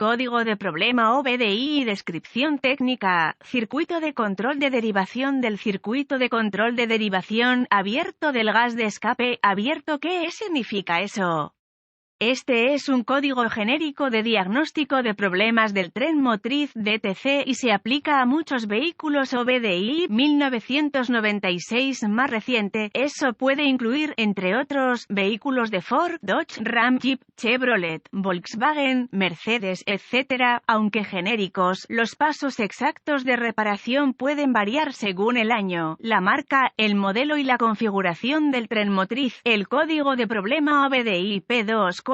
Código de problema OBDI y descripción técnica. Circuito de control de derivación del circuito de control de derivación abierto del gas de escape abierto. ¿Qué significa eso? Este es un código genérico de diagnóstico de problemas del tren motriz DTC y se aplica a muchos vehículos OBDI 1996 más reciente. Eso puede incluir, entre otros, vehículos de Ford, Dodge, Ram, Jeep, Chevrolet, Volkswagen, Mercedes, etc. Aunque genéricos, los pasos exactos de reparación pueden variar según el año, la marca, el modelo y la configuración del tren motriz. El código de problema OBDI P245A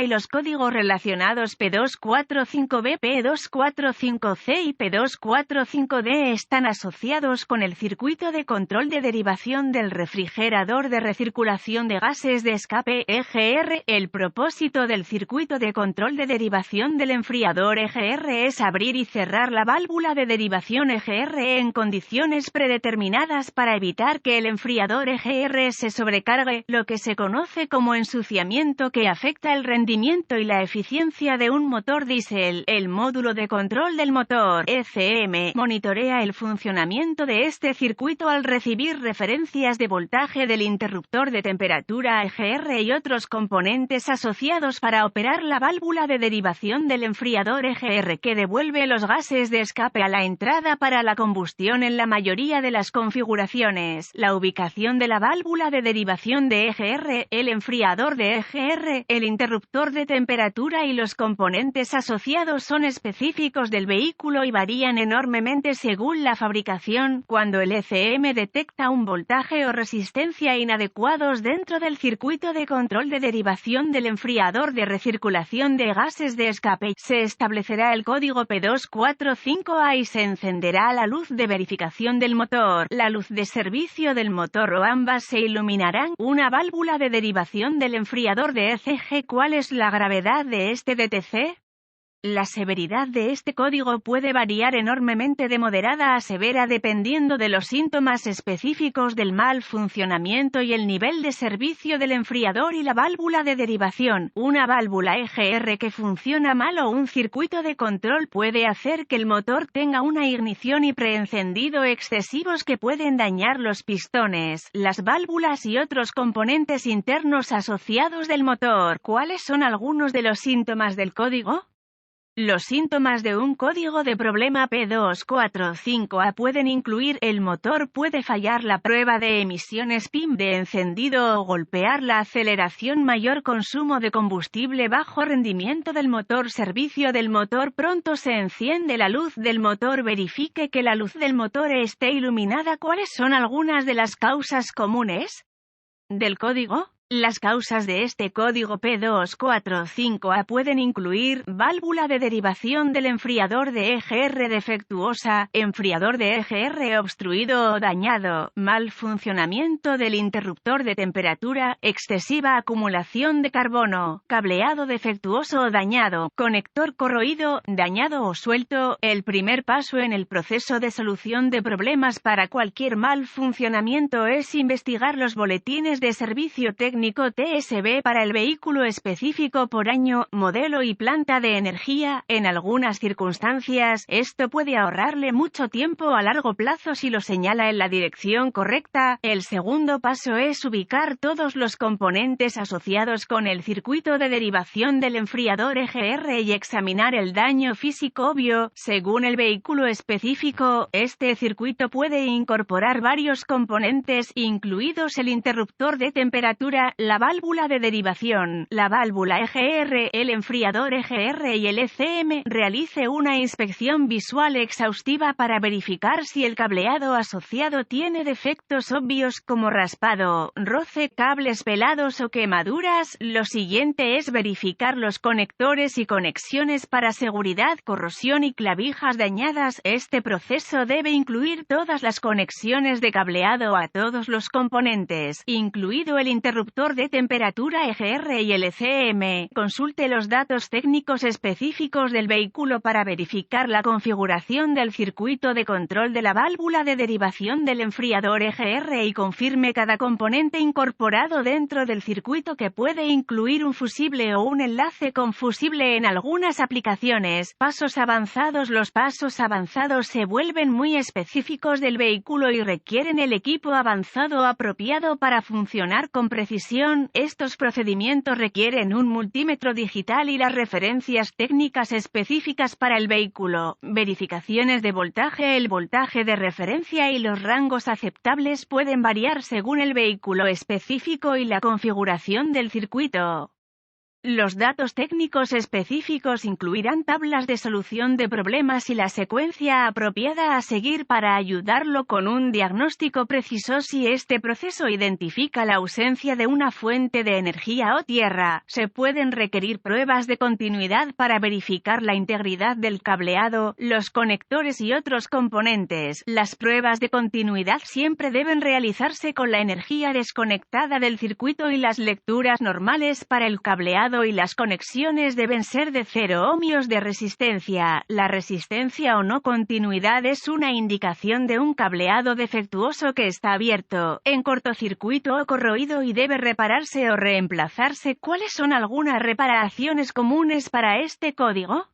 y los códigos relacionados P245B, P245C y P245D están asociados con el circuito de control de derivación del refrigerador de recirculación de gases de escape EGR. El propósito del circuito de control de derivación del enfriador EGR es abrir y cerrar la válvula de derivación EGR en condiciones predeterminadas para evitar que el enfriador EGR se sobrecargue, lo que se conoce como ensuciamiento, que afecta el rendimiento y la eficiencia de un motor diésel. El módulo de control del motor ECM monitorea el funcionamiento de este circuito al recibir referencias de voltaje del interruptor de temperatura EGR y otros componentes asociados para operar la válvula de derivación del enfriador EGR, que devuelve los gases de escape a la entrada para la combustión en la mayoría de las configuraciones. La ubicación de la válvula de derivación de EGR, el enfriador de EGR, el interruptor de temperatura y los componentes asociados son específicos del vehículo y varían enormemente según la fabricación. Cuando el ECM detecta un voltaje o resistencia inadecuados dentro del circuito de control de derivación del enfriador de recirculación de gases de escape, se establecerá el código P245A y se encenderá la luz de verificación del motor, la luz de servicio del motor o ambas se iluminarán. Una válvula de derivación del enfriador de ECG. ¿Cuál es la gravedad de este DTC? La severidad de este código puede variar enormemente de moderada a severa dependiendo de los síntomas específicos del mal funcionamiento y el nivel de servicio del enfriador y la válvula de derivación. Una válvula EGR que funciona mal o un circuito de control puede hacer que el motor tenga una ignición y preencendido excesivos que pueden dañar los pistones, las válvulas y otros componentes internos asociados del motor. ¿Cuáles son algunos de los síntomas del código? Los síntomas de un código de problema P245A pueden incluir: el motor puede fallar, la prueba de emisiones PIM de encendido o golpear la aceleración, mayor consumo de combustible, bajo rendimiento del motor, servicio del motor, pronto se enciende la luz del motor, verifique que la luz del motor esté iluminada. ¿Cuáles son algunas de las causas comunes del código? Las causas de este código P245A pueden incluir: válvula de derivación del enfriador de EGR defectuosa, enfriador de EGR obstruido o dañado, mal funcionamiento del interruptor de temperatura, excesiva acumulación de carbono, cableado defectuoso o dañado, conector corroído, dañado o suelto. El primer paso en el proceso de solución de problemas para cualquier mal funcionamiento es investigar los boletines de servicio técnico TSB para el vehículo específico por año, modelo y planta de energía. En algunas circunstancias, esto puede ahorrarle mucho tiempo a largo plazo si lo señala en la dirección correcta. El segundo paso es ubicar todos los componentes asociados con el circuito de derivación del enfriador EGR y examinar el daño físico obvio. Según el vehículo específico, este circuito puede incorporar varios componentes, incluidos el interruptor de temperatura, la válvula de derivación, la válvula EGR, el enfriador EGR y el ECM. Realice una inspección visual exhaustiva para verificar si el cableado asociado tiene defectos obvios como raspado, roce, cables pelados o quemaduras. Lo siguiente es verificar los conectores y conexiones para seguridad, corrosión y clavijas dañadas. Este proceso debe incluir todas las conexiones de cableado a todos los componentes, incluido el interruptor interruptor de temperatura EGR y LCM. Consulte los datos técnicos específicos del vehículo para verificar la configuración del circuito de control de la válvula de derivación del enfriador EGR y confirme cada componente incorporado dentro del circuito, que puede incluir un fusible o un enlace con fusible en algunas aplicaciones. Pasos avanzados. Los pasos avanzados se vuelven muy específicos del vehículo y requieren el equipo avanzado apropiado para funcionar con precisión. Estos procedimientos requieren un multímetro digital y las referencias técnicas específicas para el vehículo. Verificaciones de voltaje. El voltaje de referencia y los rangos aceptables pueden variar según el vehículo específico y la configuración del circuito. Los datos técnicos específicos incluirán tablas de solución de problemas y la secuencia apropiada a seguir para ayudarlo con un diagnóstico preciso. Si este proceso identifica la ausencia de una fuente de energía o tierra, se pueden requerir pruebas de continuidad para verificar la integridad del cableado, los conectores y otros componentes. Las pruebas de continuidad siempre deben realizarse con la energía desconectada del circuito y las lecturas normales para el cableado y las conexiones deben ser de 0 ohmios de resistencia. La resistencia o no continuidad es una indicación de un cableado defectuoso que está abierto, en cortocircuito o corroído y debe repararse o reemplazarse. ¿Cuáles son algunas reparaciones comunes para este código?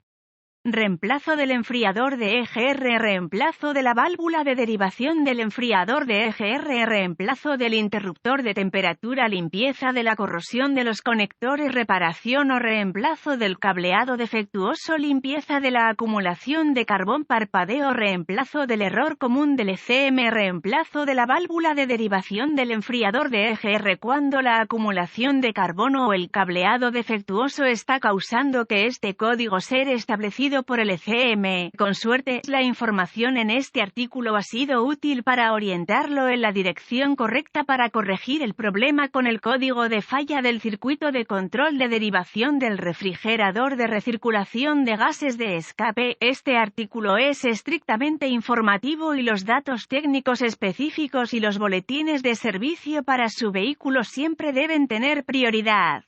Reemplazo del enfriador de EGR. Reemplazo de la válvula de derivación del enfriador de EGR. Reemplazo del interruptor de temperatura. Limpieza de la corrosión de los conectores. Reparación o reemplazo del cableado defectuoso. Limpieza de la acumulación de carbón. Parpadeo. Reemplazo del error común del ECM. Reemplazo de la válvula de derivación del enfriador de EGR. Cuando la acumulación de carbono o el cableado defectuoso está causando que este código sea establecido por el ECM. Con suerte, la información en este artículo ha sido útil para orientarlo en la dirección correcta para corregir el problema con el código de falla del circuito de control de derivación del refrigerador de recirculación de gases de escape. Este artículo es estrictamente informativo y los datos técnicos específicos y los boletines de servicio para su vehículo siempre deben tener prioridad.